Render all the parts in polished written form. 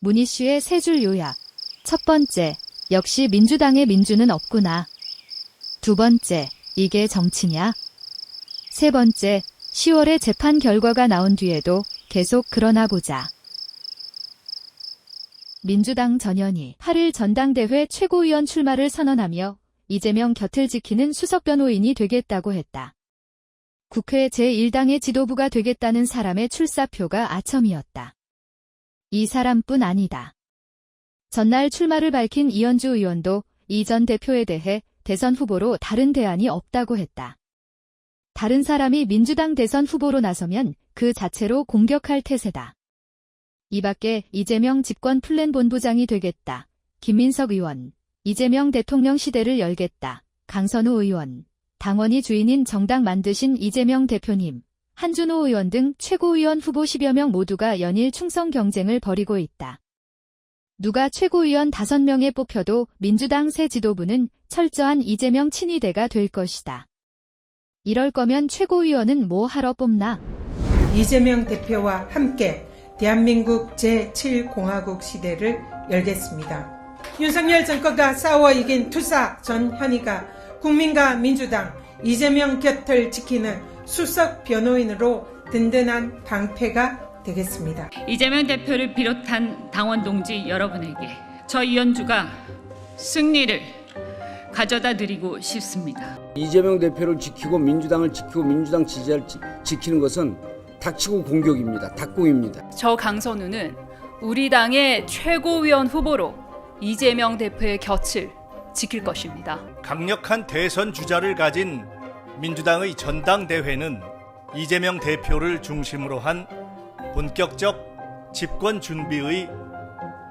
문희슈의 세 줄 요약. 첫 번째, 역시 민주당의 민주는 없구나. 두 번째, 이게 정치냐? 세 번째, 10월에 재판 결과가 나온 뒤에도 계속 그러나 보자. 민주당 전현희 8일 전당대회 최고위원 출마를 선언하며 이재명 곁을 지키는 수석변호인이 되겠다고 했다. 국회 제1당의 지도부가 되겠다는 사람의 출사표가 아첨이었다. 이 사람뿐 아니다. 전날 출마를 밝힌 이현주 의원도 이 전 대표에 대해 대선 후보로 다른 대안이 없다고 했다. 다른 사람이 민주당 대선 후보로 나서면 그 자체로 공격할 태세다. 이 밖에 이재명 집권 플랜 본부장이 되겠다. 김민석 의원, 이재명 대통령 시대를 열겠다. 강선우 의원, 당원이 주인인 정당 만드신 이재명 대표님, 한준호 의원 등 최고위원 후보 10여 명 모두가 연일 충성 경쟁을 벌이고 있다. 누가 최고위원 5명에 뽑혀도 민주당 새 지도부는 철저한 이재명 친위대가 될 것이다. 이럴 거면 최고위원은 뭐 하러 뽑나? 이재명 대표와 함께 대한민국 제7공화국 시대를 열겠습니다. 윤석열 정권과 싸워 이긴 투사 전현희가 국민과 민주당 이재명 곁을 지키는 수석 변호인으로 든든한 방패가 되겠습니다. 이재명 대표를 비롯한 당원 동지 여러분에게 저 이현주가 승리를 가져다 드리고 싶습니다. 이재명 대표를 지키고 민주당을 지키고 민주당 지지자를 지키는 것은 닥치고 공격입니다. 닥공입니다. 저 강선우는 우리 당의 최고위원 후보로 이재명 대표의 곁을 지킬 것입니다. 강력한 대선 주자를 가진 민주당의 전당대회는 이재명 대표를 중심으로 한 본격적 집권 준비의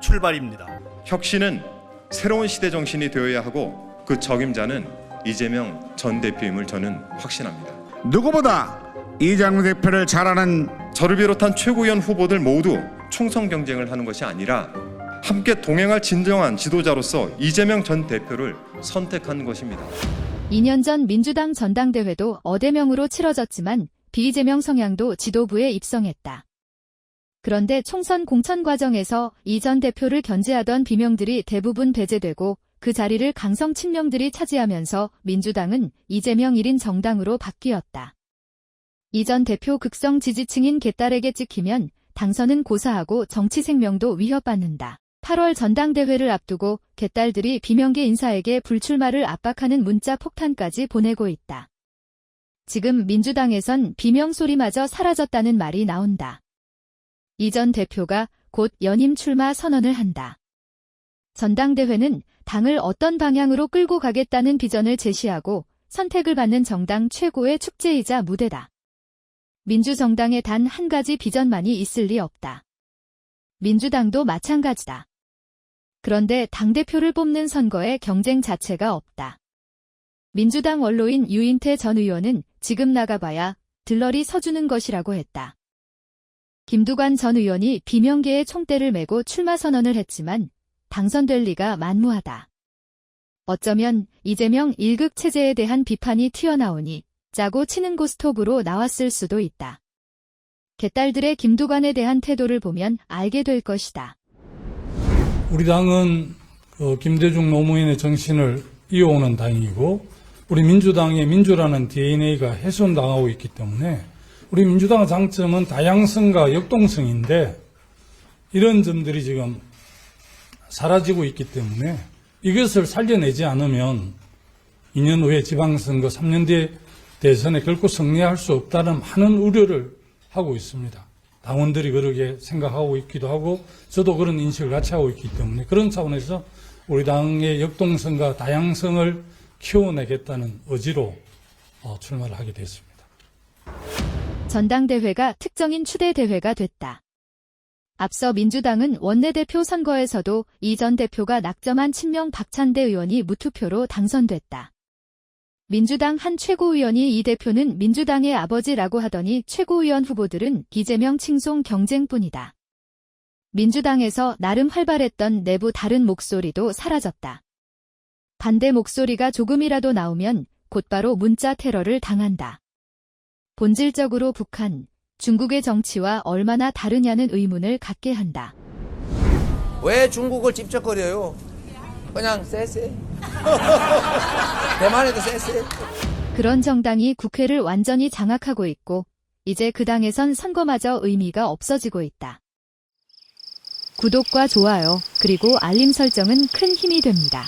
출발입니다. 혁신은 새로운 시대 정신이 되어야 하고 그 적임자는 이재명 전 대표임을 저는 확신합니다. 누구보다 이재명 대표를 잘 아는 저를 비롯한 최고위원 후보들 모두 충성 경쟁을 하는 것이 아니라 함께 동행할 진정한 지도자로서 이재명 전 대표를 선택한 것입니다. 2년 전 민주당 전당대회도 어대명으로 치러졌지만 비이재명 성향도 지도부에 입성했다. 그런데 총선 공천 과정에서 이 전 대표를 견제하던 비명들이 대부분 배제되고 그 자리를 강성 친명들이 차지하면서 민주당은 이재명 1인 정당으로 바뀌었다. 이 전 대표 극성 지지층인 개딸에게 찍히면 당선은 고사하고 정치 생명도 위협받는다. 8월 전당대회를 앞두고 개딸들이 비명계 인사에게 불출마를 압박하는 문자 폭탄까지 보내고 있다. 지금 민주당에선 비명 소리마저 사라졌다는 말이 나온다. 이 전 대표가 곧 연임 출마 선언을 한다. 전당대회는 당을 어떤 방향으로 끌고 가겠다는 비전을 제시하고 선택을 받는 정당 최고의 축제이자 무대다. 민주정당에 단 한 가지 비전만이 있을 리 없다. 민주당도 마찬가지다. 그런데 당대표를 뽑는 선거에 경쟁 자체가 없다. 민주당 원로인 유인태 전 의원은 지금 나가봐야 들러리 서주는 것이라고 했다. 김두관 전 의원이 비명계의 총대를 메고 출마 선언을 했지만 당선될 리가 만무하다. 어쩌면 이재명 1급 체제에 대한 비판이 튀어나오니 짜고 치는 고스톱으로 나왔을 수도 있다. 개딸들의 김두관에 대한 태도를 보면 알게 될 것이다. 우리 당은 김대중 노무현의 정신을 이어오는 당이고 우리 민주당의 민주라는 DNA가 훼손당하고 있기 때문에 우리 민주당의 장점은 다양성과 역동성인데 이런 점들이 지금 사라지고 있기 때문에 이것을 살려내지 않으면 2년 후에 지방선거 3년 뒤에 대선에 결코 승리할 수 없다는 많은 우려를 하고 있습니다. 당원들이 그렇게 생각하고 있기도 하고 저도 그런 인식을 같이 하고 있기 때문에 그런 차원에서 우리 당의 역동성과 다양성을 키워내겠다는 의지로 출마를 하게 됐습니다. 전당대회가 특정인 추대대회가 됐다. 앞서 민주당은 원내대표 선거에서도 이 전 대표가 낙점한 친명 박찬대 의원이 무투표로 당선됐다. 민주당 한 최고위원이 이 대표는 민주당의 아버지라고 하더니 최고위원 후보들은 이재명 칭송 경쟁뿐이다. 민주당에서 나름 활발했던 내부 다른 목소리도 사라졌다. 반대 목소리가 조금이라도 나오면 곧바로 문자 테러를 당한다. 본질적으로 북한, 중국의 정치와 얼마나 다르냐는 의문을 갖게 한다. 왜 중국을 찝쩍거려요? 그냥 쎄쎄. 대만에도 쎄쎄. 그런 정당이 국회를 완전히 장악하고 있고 이제 그 당에선 선거마저 의미가 없어지고 있다. 구독과 좋아요, 그리고 알림 설정은 큰 힘이 됩니다.